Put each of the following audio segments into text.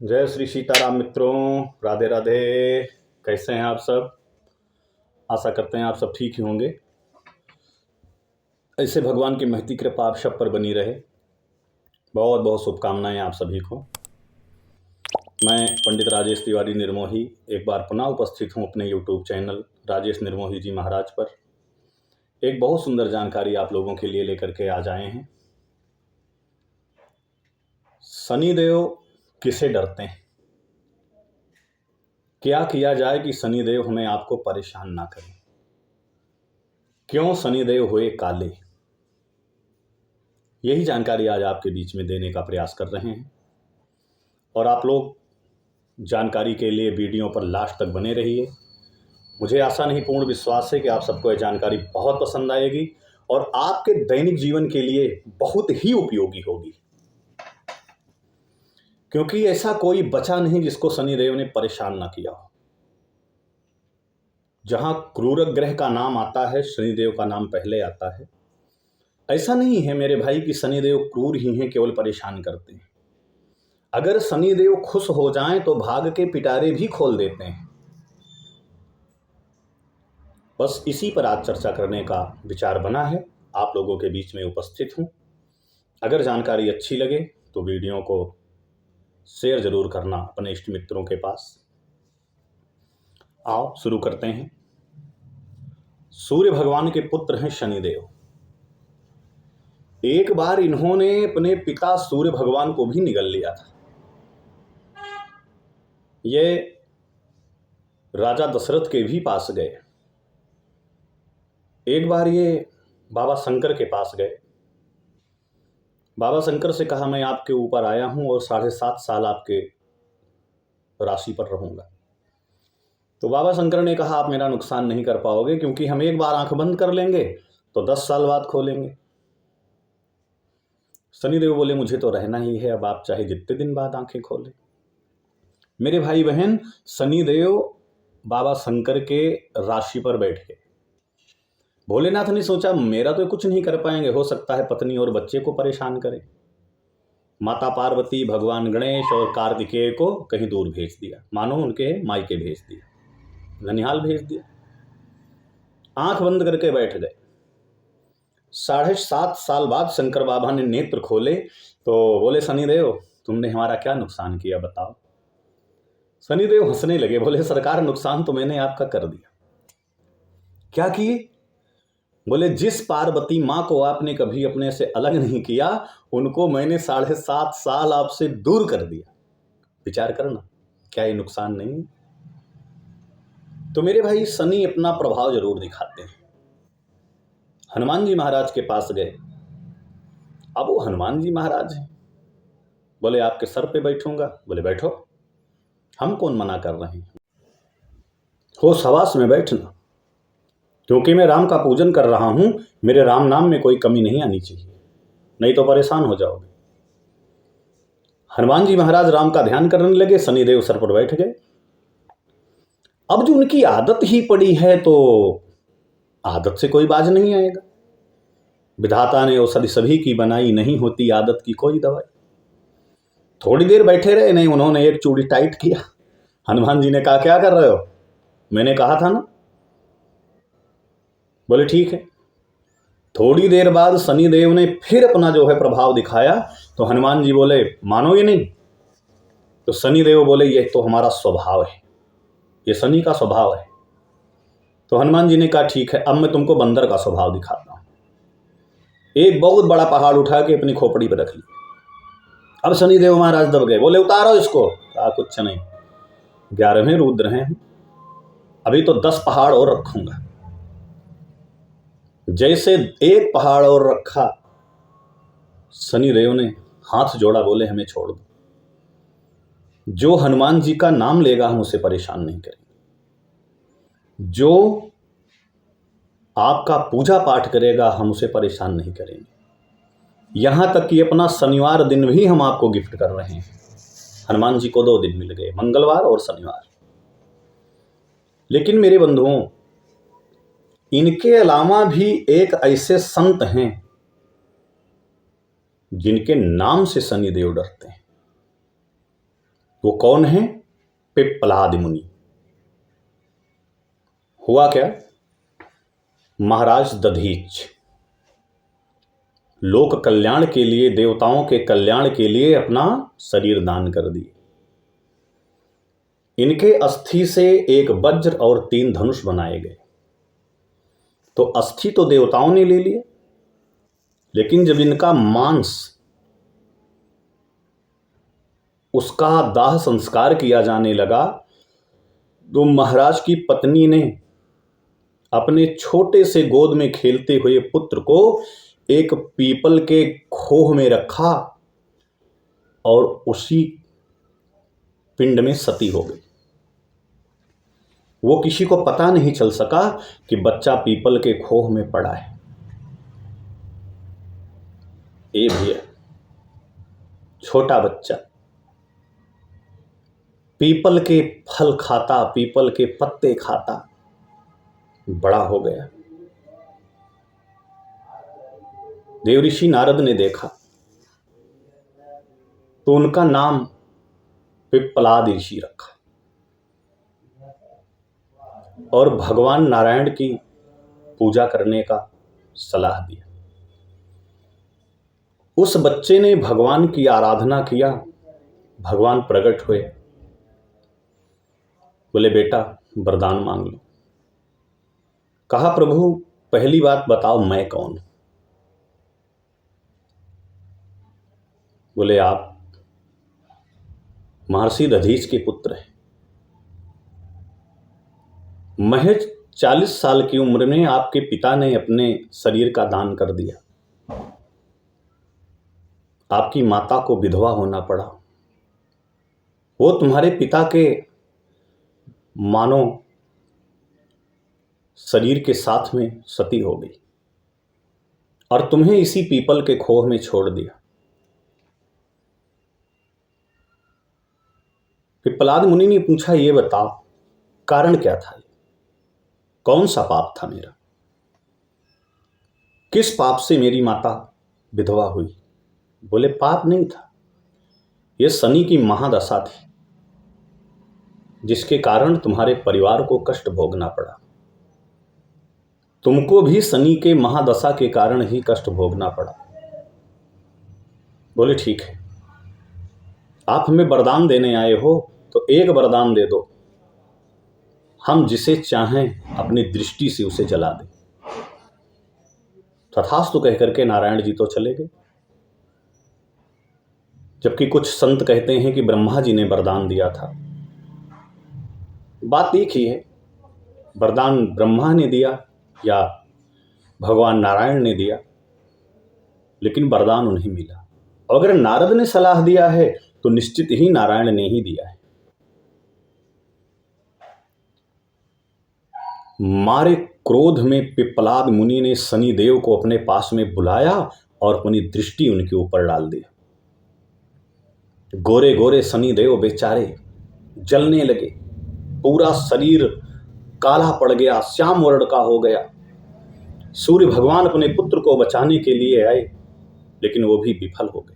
जय श्री सीताराम मित्रों, राधे राधे। कैसे हैं आप सब? आशा करते हैं आप सब ठीक ही होंगे। ऐसे भगवान की महती कृपा आप सब पर बनी रहे। बहुत बहुत शुभकामनाएं आप सभी को। मैं पंडित राजेश तिवारी निर्मोही एक बार पुनः उपस्थित हूं अपने YouTube चैनल राजेश निर्मोही जी महाराज पर। एक बहुत सुंदर जानकारी आप लोगों के लिए लेकर के आज आए हैं। शनिदेव किसे डरते हैं? क्या किया जाए कि शनिदेव हमें आपको परेशान ना करें? क्यों शनिदेव हुए काले? यही जानकारी आज आपके बीच में देने का प्रयास कर रहे हैं। और आप लोग जानकारी के लिए वीडियो पर लास्ट तक बने रहिए। मुझे आशा नहीं पूर्ण विश्वास है कि आप सबको यह जानकारी बहुत पसंद आएगी और आपके दैनिक जीवन के लिए बहुत ही उपयोगी होगी, क्योंकि ऐसा कोई बचा नहीं जिसको शनिदेव ने परेशान ना किया हो। जहां क्रूर ग्रह का नाम आता है, शनिदेव का नाम पहले आता है। ऐसा नहीं है मेरे भाई कि शनिदेव क्रूर ही हैं, केवल परेशान करते हैं। अगर शनिदेव खुश हो जाएं तो भाग के पिटारे भी खोल देते हैं। बस इसी पर आज चर्चा करने का विचार बना है। आप लोगों के बीच में उपस्थित हूं। अगर जानकारी अच्छी लगे तो वीडियो को शेयर जरूर करना अपने इष्ट मित्रों के पास। आओ शुरू करते हैं। सूर्य भगवान के पुत्र हैं शनिदेव। एक बार इन्होंने अपने पिता सूर्य भगवान को भी निगल लिया था। ये राजा दशरथ के भी पास गए। एक बार ये बाबा शंकर के पास गए। बाबा शंकर से कहा, मैं आपके ऊपर आया हूं और 7.5 साल आपके राशि पर रहूंगा। तो बाबा शंकर ने कहा, आप मेरा नुकसान नहीं कर पाओगे, क्योंकि हम एक बार आंख बंद कर लेंगे तो 10 साल बाद खोलेंगे। शनिदेव बोले, मुझे तो रहना ही है, अब आप चाहे जितने दिन बाद आंखें खोलें। मेरे भाई बहन, शनिदेव बाबा शंकर के राशि पर बैठ गए। भोलेनाथ ने सोचा, मेरा तो कुछ नहीं कर पाएंगे, हो सकता है पत्नी और बच्चे को परेशान करें। माता पार्वती, भगवान गणेश और कार्तिकेय को कहीं दूर भेज दिया, मानो उनके मायके भेज दिया, ननिहाल भेज दिया। आंख बंद करके बैठ गए। 7.5 साल बाद शंकर बाबा ने नेत्र खोले तो बोले, शनिदेव तुमने हमारा क्या नुकसान किया, बताओ। शनिदेव हंसने लगे, बोले, सरकार नुकसान तो मैंने आपका कर दिया। क्या किए? बोले, जिस पार्वती माँ को आपने कभी अपने से अलग नहीं किया, उनको मैंने 7.5 साल आपसे दूर कर दिया। विचार करना, क्या ये नुकसान नहीं? तो मेरे भाई, शनि अपना प्रभाव जरूर दिखाते हैं। हनुमान जी महाराज के पास गए। अब वो हनुमान जी महाराज हैं। बोले, आपके सर पे बैठूंगा। बोले, बैठो, हम कौन मना कर रहे हैं, हो सवास में बैठना, क्योंकि मैं राम का पूजन कर रहा हूं। मेरे राम नाम में कोई कमी नहीं आनी चाहिए, नहीं तो परेशान हो जाओगे। हनुमान जी महाराज राम का ध्यान करने लगे। शनिदेव सर पर बैठ गए। अब जो उनकी आदत ही पड़ी है, तो आदत से कोई बाज नहीं आएगा। विधाता ने औषधि सभी की बनाई, नहीं होती आदत की कोई दवाई। थोड़ी देर बैठे रहे, नहीं उन्होंने एक चूड़ी टाइट किया। हनुमान जी ने कहा, क्या कर रहे हो? मैंने कहा था ना। बोले, ठीक है। थोड़ी देर बाद शनिदेव ने फिर अपना जो है प्रभाव दिखाया। तो हनुमान जी बोले, मानोगे नहीं? तो शनिदेव बोले, ये तो हमारा स्वभाव है, ये शनि का स्वभाव है। तो हनुमान जी ने कहा, ठीक है, अब मैं तुमको बंदर का स्वभाव दिखाता हूं। एक बहुत बड़ा पहाड़ उठा के अपनी खोपड़ी पर रख लिया। अब शनिदेव महाराज दब गए। बोले, उतारो इसको। कहा, कुछ नहीं, 11वें रुद्र हैं, अभी तो 10 पहाड़ और रखूंगा। जैसे एक पहाड़ और रखा, शनिदेव ने हाथ जोड़ा, बोले, हमें छोड़ दो। जो हनुमान जी का नाम लेगा हम उसे परेशान नहीं करेंगे, जो आपका पूजा पाठ करेगा हम उसे परेशान नहीं करेंगे। यहां तक कि अपना शनिवार दिन भी हम आपको गिफ्ट कर रहे हैं। हनुमान जी को 2 दिन मिल गए, मंगलवार और शनिवार। लेकिन मेरे बंधुओं, इनके अलावा भी एक ऐसे संत हैं जिनके नाम से शनिदेव डरते हैं। वो कौन है? पिप्पलाद मुनि। हुआ क्या? महाराज दधीच लोक कल्याण के लिए, देवताओं के कल्याण के लिए अपना शरीर दान कर दिए। इनके अस्थि से एक वज्र और 3 धनुष बनाए गए। तो अस्थि तो देवताओं ने ले लिए, लेकिन जब इनका मांस, उसका दाह संस्कार किया जाने लगा, तो महाराज की पत्नी ने अपने छोटे से गोद में खेलते हुए पुत्र को एक पीपल के खोह में रखा और उसी पिंड में सती हो गई। वो किसी को पता नहीं चल सका कि बच्चा पीपल के खोह में पड़ा है। ये भी है, छोटा बच्चा पीपल के फल खाता, पीपल के पत्ते खाता, बड़ा हो गया। देवऋषि नारद ने देखा तो उनका नाम पिप्पलाद ऋषि रखा और भगवान नारायण की पूजा करने का सलाह दिया। उस बच्चे ने भगवान की आराधना किया, भगवान प्रकट हुए, बोले बेटा वरदान मांग लो। कहा प्रभु पहली बात बताओ मैं कौन हूं? बोले आप महर्षि दधीच के पुत्र हैं। महज 40 साल की उम्र में आपके पिता ने अपने शरीर का दान कर दिया। आपकी माता को विधवा होना पड़ा। वो तुम्हारे पिता के मानो शरीर के साथ में सती हो गई और तुम्हें इसी पीपल के खोह में छोड़ दिया। पिप्पलाद मुनि ने पूछा ये बताओ कारण क्या था, कौन सा पाप था मेरा, किस पाप से मेरी माता विधवा हुई? बोले पाप नहीं था, यह शनि की महादशा थी जिसके कारण तुम्हारे परिवार को कष्ट भोगना पड़ा। तुमको भी शनि के महादशा के कारण ही कष्ट भोगना पड़ा। बोले ठीक है, आप हमें वरदान देने आए हो तो एक वरदान दे दो, हम जिसे चाहें अपनी दृष्टि से उसे जला दें। तथास्तु कह करके नारायण जी तो चले गए। जबकि कुछ संत कहते हैं कि ब्रह्मा जी ने वरदान दिया था। बात एक ही है, वरदान ब्रह्मा ने दिया या भगवान नारायण ने दिया, लेकिन वरदान उन्हें मिला। अगर नारद ने सलाह दिया है तो निश्चित ही नारायण ने ही दिया है। मारे क्रोध में पिप्पलाद मुनि ने शनिदेव को अपने पास में बुलाया और अपनी दृष्टि उनके ऊपर डाल दिया। गोरे गोरे शनिदेव बेचारे जलने लगे, पूरा शरीर काला पड़ गया, श्याम वर्ण का हो गया। सूर्य भगवान अपने पुत्र को बचाने के लिए आए, लेकिन वो भी विफल हो गए।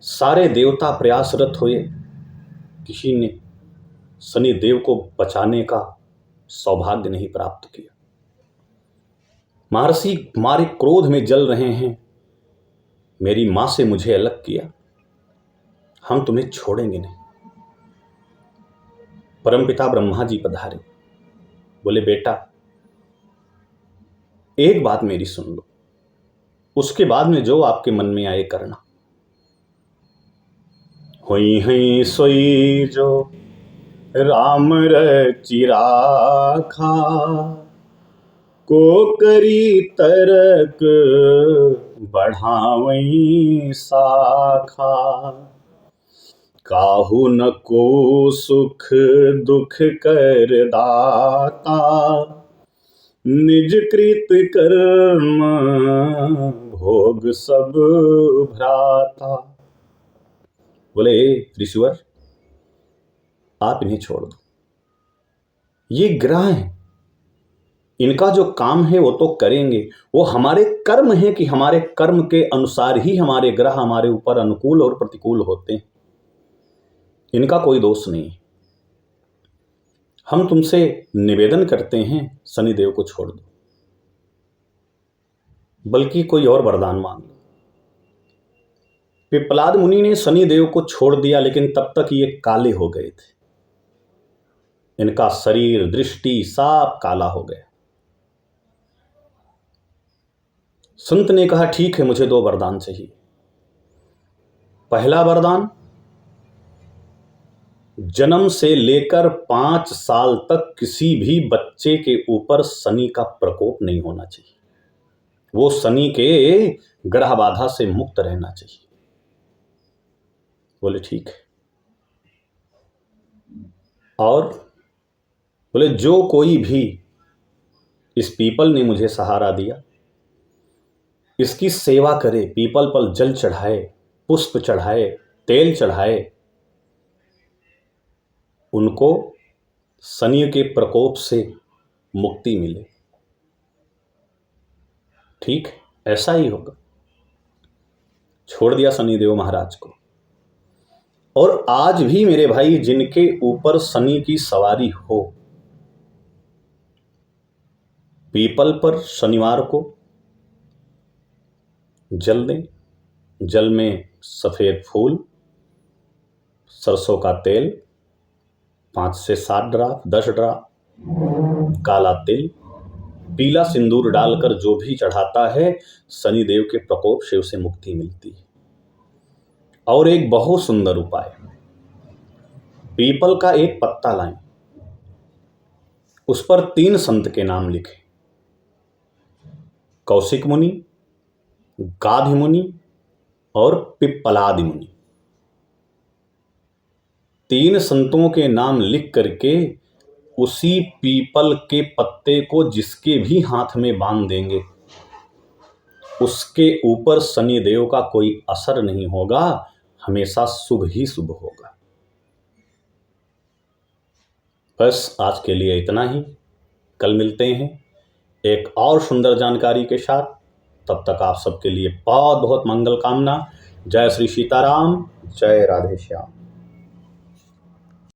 सारे देवता प्रयासरत हुए, किसी ने शनिदेव को बचाने का सौभाग्य नहीं प्राप्त किया। महर्षि मारे क्रोध में जल रहे हैं, मेरी मां से मुझे अलग किया, हम तुम्हें छोड़ेंगे नहीं। परमपिता ब्रह्मा जी पधारे, बोले बेटा एक बात मेरी सुन लो, उसके बाद में जो आपके मन में आए करना। हुई हई सोई जो राम रचि राखा, को करी तरक बढ़ावई शाखा, काहू न को सुख दुख कर दाता, निज कृत कर्म भोग सब भ्राता। बोले ऋषिवर आप इन्हें छोड़ दो, ये ग्रह हैं, इनका जो काम है वो तो करेंगे, वो हमारे कर्म है कि हमारे कर्म के अनुसार ही हमारे ग्रह हमारे ऊपर अनुकूल और प्रतिकूल होते हैं। इनका कोई दोष नहीं। हम तुमसे निवेदन करते हैं शनिदेव को छोड़ दो, बल्कि कोई और वरदान मांग लो। पिप्पलाद मुनि ने शनिदेव को छोड़ दिया, लेकिन तब तक ये काले हो गए थे। इनका शरीर, दृष्टि सब काला हो गया। संत ने कहा, ठीक है, मुझे 2 वरदान चाहिए। पहला वरदान, जन्म से लेकर 5 साल तक किसी भी बच्चे के ऊपर शनि का प्रकोप नहीं होना चाहिए। वो शनि के ग्रह बाधा से मुक्त रहना चाहिए। बोले ठीक है। और बोले जो कोई भी इस पीपल ने मुझे सहारा दिया, इसकी सेवा करे, पीपल पर जल चढ़ाए, पुष्प चढ़ाए, तेल चढ़ाए, उनको शनि के प्रकोप से मुक्ति मिले। ठीक, ऐसा ही होगा। छोड़ दिया शनिदेव महाराज को। और आज भी मेरे भाई, जिनके ऊपर शनि की सवारी हो, पीपल पर शनिवार को जल दें। जल में सफ़ेद फूल, सरसों का तेल 5 से 7 ड्रॉप, 10 ड्रॉप, काला तिल, पीला सिंदूर डालकर जो भी चढ़ाता है, शनिदेव के प्रकोप से उसे मुक्ति मिलती है। और एक बहुत सुंदर उपाय, पीपल का एक पत्ता लाएं, उस पर 3 संत के नाम लिखें, कौशिक मुनि, गाधि मुनि और पिप्पलादि मुनि। 3 संतों के नाम लिख करके उसी पीपल के पत्ते को जिसके भी हाथ में बांध देंगे, उसके ऊपर शनिदेव का कोई असर नहीं होगा, हमेशा शुभ ही शुभ होगा। बस आज के लिए इतना ही। कल मिलते हैं एक और सुंदर जानकारी के साथ। तब तक आप सबके लिए बहुत बहुत मंगल कामना। जय श्री सीताराम, जय राधे श्याम।